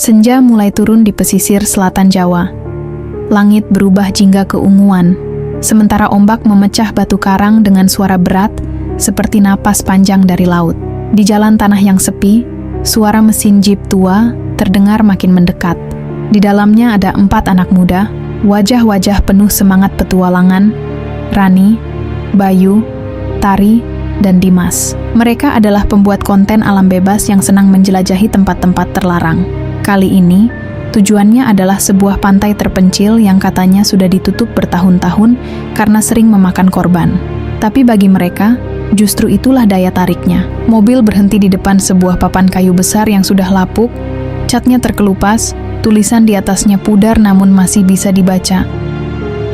Senja mulai turun di pesisir selatan Jawa. Langit berubah jingga keunguan, sementara ombak memecah batu karang dengan suara berat, seperti napas panjang dari laut. Di jalan tanah yang sepi, suara mesin jeep tua terdengar makin mendekat. Di dalamnya ada 4 anak muda, wajah-wajah penuh semangat petualangan: Rani, Bayu, Tari, dan Dimas. Mereka adalah pembuat konten alam bebas yang senang menjelajahi tempat-tempat terlarang. Kali ini, tujuannya adalah sebuah pantai terpencil yang katanya sudah ditutup bertahun-tahun karena sering memakan korban. Tapi bagi mereka, justru itulah daya tariknya. Mobil berhenti di depan sebuah papan kayu besar yang sudah lapuk, catnya terkelupas, tulisan di atasnya pudar namun masih bisa dibaca.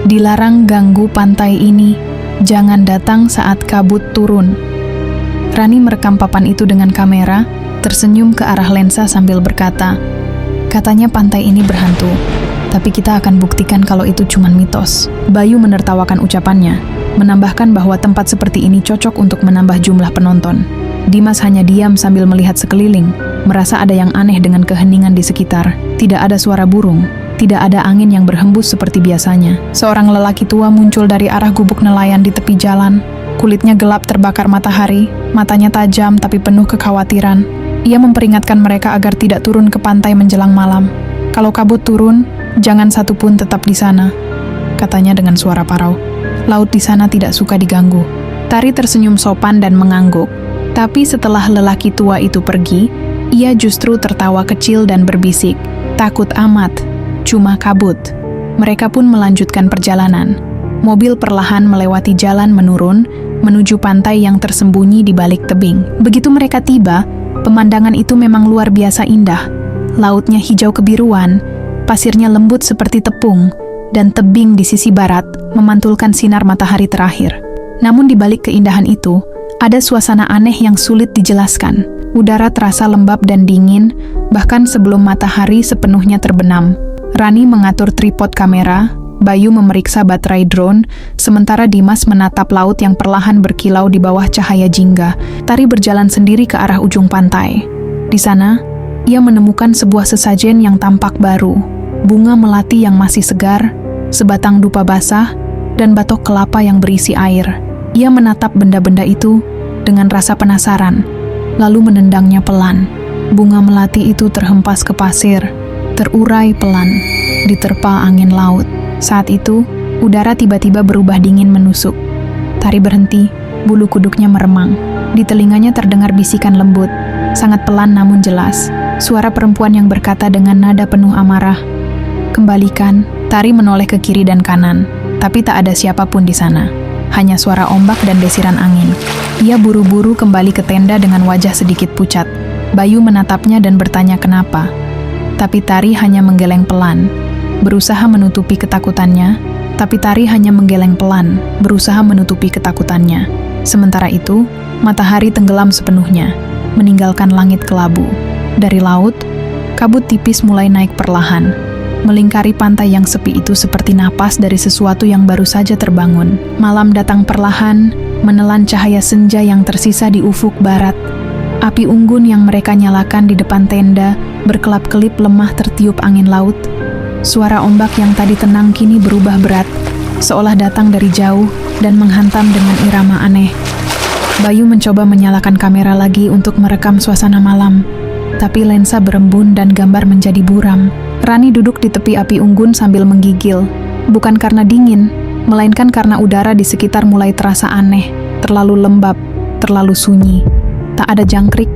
Dilarang ganggu pantai ini, jangan datang saat kabut turun. Rani merekam papan itu dengan kamera, tersenyum ke arah lensa sambil berkata, "Katanya pantai ini berhantu, tapi kita akan buktikan kalau itu cuma mitos." Bayu menertawakan ucapannya, menambahkan bahwa tempat seperti ini cocok untuk menambah jumlah penonton. Dimas hanya diam sambil melihat sekeliling, merasa ada yang aneh dengan keheningan di sekitar. Tidak ada suara burung, tidak ada angin yang berhembus seperti biasanya. Seorang lelaki tua muncul dari arah gubuk nelayan di tepi jalan. Kulitnya gelap terbakar matahari, matanya tajam tapi penuh kekhawatiran. Ia memperingatkan mereka agar tidak turun ke pantai menjelang malam. "Kalau kabut turun, jangan satu pun tetap di sana," katanya dengan suara parau. "Laut di sana tidak suka diganggu." Tari tersenyum sopan dan mengangguk. Tapi setelah lelaki tua itu pergi, ia justru tertawa kecil dan berbisik, "Takut amat, cuma kabut." Mereka pun melanjutkan perjalanan. Mobil perlahan melewati jalan menurun, menuju pantai yang tersembunyi di balik tebing. Begitu mereka tiba, pemandangan itu memang luar biasa indah. Lautnya hijau kebiruan, pasirnya lembut seperti tepung, dan tebing di sisi barat memantulkan sinar matahari terakhir. Namun di balik keindahan itu, ada suasana aneh yang sulit dijelaskan. Udara terasa lembab dan dingin, bahkan sebelum matahari sepenuhnya terbenam. Rani mengatur tripod kamera, Bayu memeriksa baterai drone, sementara Dimas menatap laut yang perlahan berkilau di bawah cahaya jingga. Tari berjalan sendiri ke arah ujung pantai. Di sana, ia menemukan sebuah sesajen yang tampak baru. Bunga melati yang masih segar, sebatang dupa basah, dan batok kelapa yang berisi air. Ia menatap benda-benda itu dengan rasa penasaran, lalu menendangnya pelan. Bunga melati itu terhempas ke pasir, terurai pelan, diterpa angin laut. Saat itu, udara tiba-tiba berubah dingin menusuk. Tari berhenti, bulu kuduknya meremang. Di telinganya terdengar bisikan lembut, sangat pelan namun jelas. Suara perempuan yang berkata dengan nada penuh amarah, "Kembalikan." Tari menoleh ke kiri dan kanan, tapi tak ada siapapun di sana. Hanya suara ombak dan desiran angin. Ia buru-buru kembali ke tenda dengan wajah sedikit pucat. Bayu menatapnya dan bertanya kenapa. Tapi Tari hanya menggeleng pelan, berusaha menutupi ketakutannya, Sementara itu, matahari tenggelam sepenuhnya, meninggalkan langit kelabu. Dari laut, kabut tipis mulai naik perlahan, melingkari pantai yang sepi itu seperti napas dari sesuatu yang baru saja terbangun. Malam datang perlahan, menelan cahaya senja yang tersisa di ufuk barat. Api unggun yang mereka nyalakan di depan tenda berkelap-kelip lemah tertiup angin laut. Suara ombak yang tadi tenang kini berubah berat, seolah datang dari jauh dan menghantam dengan irama aneh. Bayu mencoba menyalakan kamera lagi untuk merekam suasana malam, tapi lensa berembun dan gambar menjadi buram. Rani duduk di tepi api unggun sambil menggigil, bukan karena dingin, melainkan karena udara di sekitar mulai terasa aneh, terlalu lembab, terlalu sunyi. Tak ada jangkrik,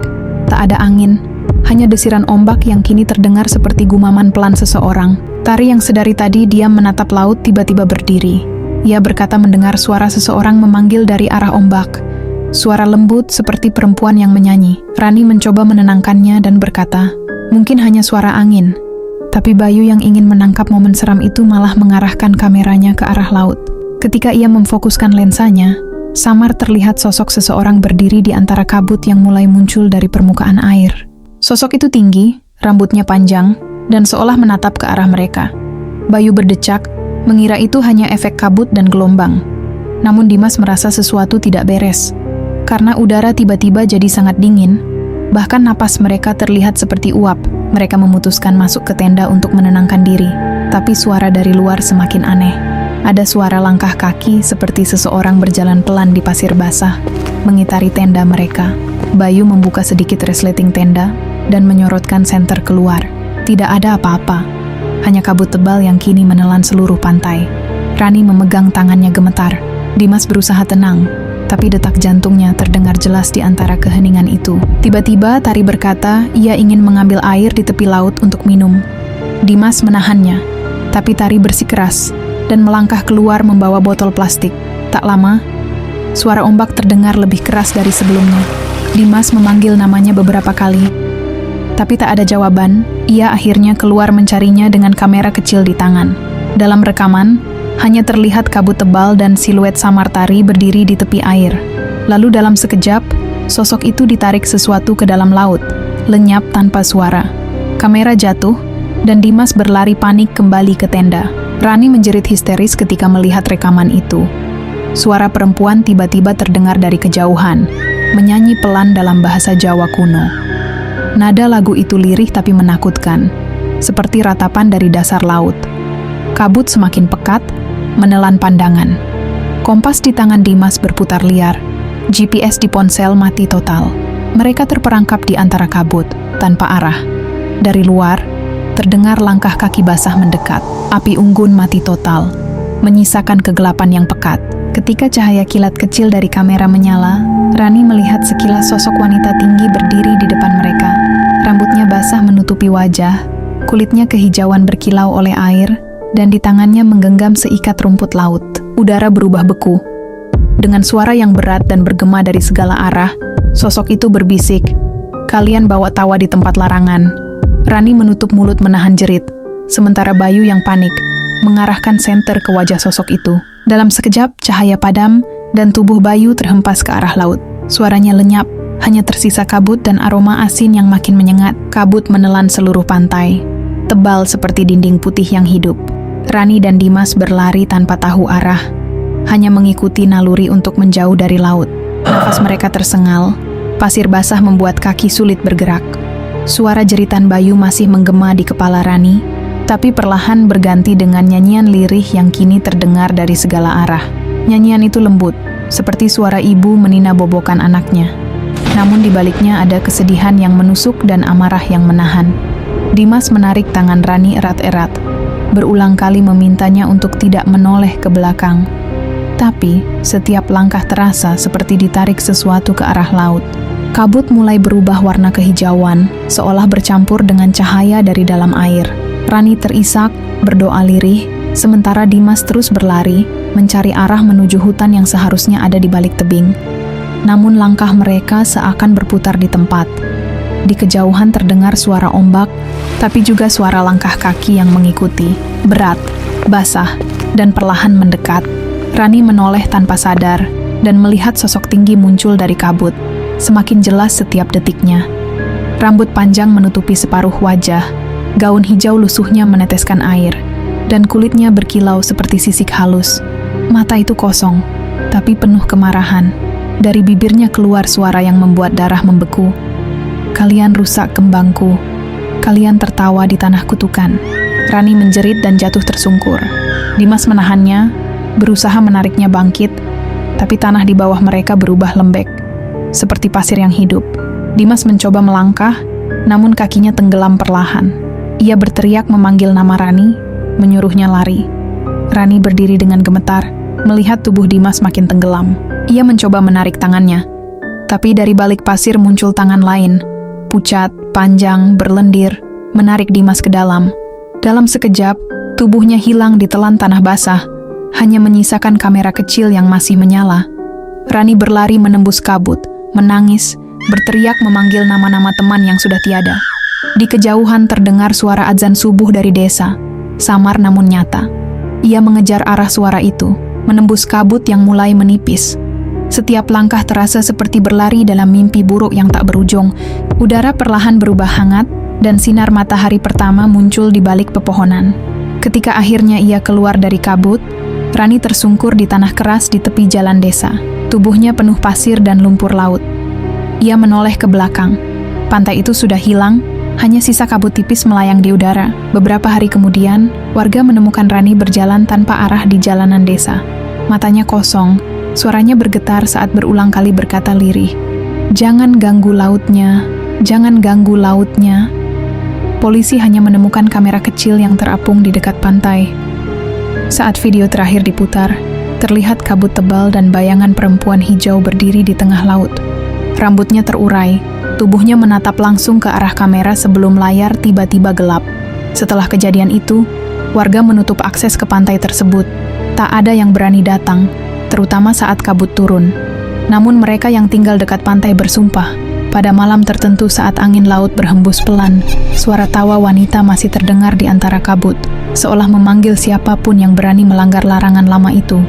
tak ada angin, hanya desiran ombak yang kini terdengar seperti gumaman pelan seseorang. Tari yang sedari tadi diam menatap laut tiba-tiba berdiri. Ia berkata mendengar suara seseorang memanggil dari arah ombak. Suara lembut seperti perempuan yang menyanyi. Rani mencoba menenangkannya dan berkata, "Mungkin hanya suara angin." Tapi Bayu yang ingin menangkap momen seram itu malah mengarahkan kameranya ke arah laut. Ketika ia memfokuskan lensanya, samar terlihat sosok seseorang berdiri di antara kabut yang mulai muncul dari permukaan air. Sosok itu tinggi, rambutnya panjang, dan seolah menatap ke arah mereka. Bayu berdecak, mengira itu hanya efek kabut dan gelombang. Namun Dimas merasa sesuatu tidak beres. Karena udara tiba-tiba jadi sangat dingin, bahkan napas mereka terlihat seperti uap. Mereka memutuskan masuk ke tenda untuk menenangkan diri, tapi suara dari luar semakin aneh. Ada suara langkah kaki seperti seseorang berjalan pelan di pasir basah, mengitari tenda mereka. Bayu membuka sedikit resleting tenda dan menyorotkan senter keluar. Tidak ada apa-apa, hanya kabut tebal yang kini menelan seluruh pantai. Rani memegang tangannya gemetar. Dimas berusaha tenang, tapi detak jantungnya terdengar jelas di antara keheningan itu. Tiba-tiba Tari berkata ia ingin mengambil air di tepi laut untuk minum. Dimas menahannya, tapi Tari bersikeras dan melangkah keluar membawa botol plastik. Tak lama, suara ombak terdengar lebih keras dari sebelumnya. Dimas memanggil namanya beberapa kali, tapi tak ada jawaban. Ia akhirnya keluar mencarinya dengan kamera kecil di tangan. Dalam rekaman, hanya terlihat kabut tebal dan siluet samar Tari berdiri di tepi air. Lalu dalam sekejap, sosok itu ditarik sesuatu ke dalam laut, lenyap tanpa suara. Kamera jatuh, dan Dimas berlari panik kembali ke tenda. Rani menjerit histeris ketika melihat rekaman itu. Suara perempuan tiba-tiba terdengar dari kejauhan, menyanyi pelan dalam bahasa Jawa kuno. Nada lagu itu lirih tapi menakutkan, seperti ratapan dari dasar laut. Kabut semakin pekat, menelan pandangan. Kompas di tangan Dimas berputar liar. GPS di ponsel mati total. Mereka terperangkap di antara kabut, tanpa arah. Dari luar, terdengar langkah kaki basah mendekat. Api unggun mati total, menyisakan kegelapan yang pekat. Ketika cahaya kilat kecil dari kamera menyala, Rani melihat sekilas sosok wanita tinggi berdiri di depan mereka. Rambutnya basah menutupi wajah, kulitnya kehijauan berkilau oleh air, dan di tangannya menggenggam seikat rumput laut. Udara berubah beku. Dengan suara yang berat dan bergema dari segala arah, sosok itu berbisik, "Kalian bawa tawa di tempat larangan." Rani menutup mulut menahan jerit, sementara Bayu yang panik mengarahkan senter ke wajah sosok itu. Dalam sekejap, cahaya padam dan tubuh Bayu terhempas ke arah laut. Suaranya lenyap, hanya tersisa kabut dan aroma asin yang makin menyengat. Kabut menelan seluruh pantai, tebal seperti dinding putih yang hidup. Rani dan Dimas berlari tanpa tahu arah, hanya mengikuti naluri untuk menjauh dari laut. Nafas mereka tersengal, pasir basah membuat kaki sulit bergerak. Suara jeritan Bayu masih menggema di kepala Rani, tapi perlahan berganti dengan nyanyian lirih yang kini terdengar dari segala arah. Nyanyian itu lembut, seperti suara ibu menina bobokan anaknya. Namun di baliknya ada kesedihan yang menusuk dan amarah yang menahan. Dimas menarik tangan Rani erat-erat, berulang kali memintanya untuk tidak menoleh ke belakang. Tapi, setiap langkah terasa seperti ditarik sesuatu ke arah laut. Kabut mulai berubah warna kehijauan, seolah bercampur dengan cahaya dari dalam air. Rani terisak, berdoa lirih, sementara Dimas terus berlari, mencari arah menuju hutan yang seharusnya ada di balik tebing. Namun langkah mereka seakan berputar di tempat. Di kejauhan terdengar suara ombak, tapi juga suara langkah kaki yang mengikuti, berat, basah, dan perlahan mendekat. Rani menoleh tanpa sadar, dan melihat sosok tinggi muncul dari kabut, semakin jelas setiap detiknya. Rambut panjang menutupi separuh wajah, gaun hijau lusuhnya meneteskan air, dan kulitnya berkilau seperti sisik halus. Mata itu kosong, tapi penuh kemarahan. Dari bibirnya keluar suara yang membuat darah membeku. "Kalian rusak kembangku. Kalian tertawa di tanah kutukan." Rani menjerit dan jatuh tersungkur. Dimas menahannya, berusaha menariknya bangkit, tapi tanah di bawah mereka berubah lembek, seperti pasir yang hidup. Dimas mencoba melangkah, namun kakinya tenggelam perlahan. Ia berteriak memanggil nama Rani, menyuruhnya lari. Rani berdiri dengan gemetar, melihat tubuh Dimas makin tenggelam. Ia mencoba menarik tangannya, tapi dari balik pasir muncul tangan lain, pucat, panjang, berlendir, menarik Dimas ke dalam. Dalam sekejap, tubuhnya hilang ditelan tanah basah, hanya menyisakan kamera kecil yang masih menyala. Rani berlari menembus kabut, menangis, berteriak memanggil nama-nama teman yang sudah tiada. Di kejauhan terdengar suara azan subuh dari desa, samar namun nyata. Ia mengejar arah suara itu, menembus kabut yang mulai menipis. Setiap langkah terasa seperti berlari dalam mimpi buruk yang tak berujung. Udara perlahan berubah hangat, dan sinar matahari pertama muncul di balik pepohonan. Ketika akhirnya ia keluar dari kabut, Rani tersungkur di tanah keras di tepi jalan desa. Tubuhnya penuh pasir dan lumpur laut. Ia menoleh ke belakang. Pantai itu sudah hilang, Hanya sisa kabut tipis melayang di udara. Beberapa hari kemudian, warga menemukan Rani berjalan tanpa arah di jalanan desa. Matanya kosong, suaranya bergetar saat berulang kali berkata lirih, "Jangan ganggu lautnya, jangan ganggu lautnya." Polisi hanya menemukan kamera kecil yang terapung di dekat pantai. Saat video terakhir diputar, terlihat kabut tebal dan bayangan perempuan hijau berdiri di tengah laut. Rambutnya terurai, tubuhnya menatap langsung ke arah kamera sebelum layar tiba-tiba gelap. Setelah kejadian itu, warga menutup akses ke pantai tersebut. Tak ada yang berani datang, terutama saat kabut turun. Namun mereka yang tinggal dekat pantai bersumpah, pada malam tertentu saat angin laut berhembus pelan, suara tawa wanita masih terdengar di antara kabut, seolah memanggil siapapun yang berani melanggar larangan lama itu.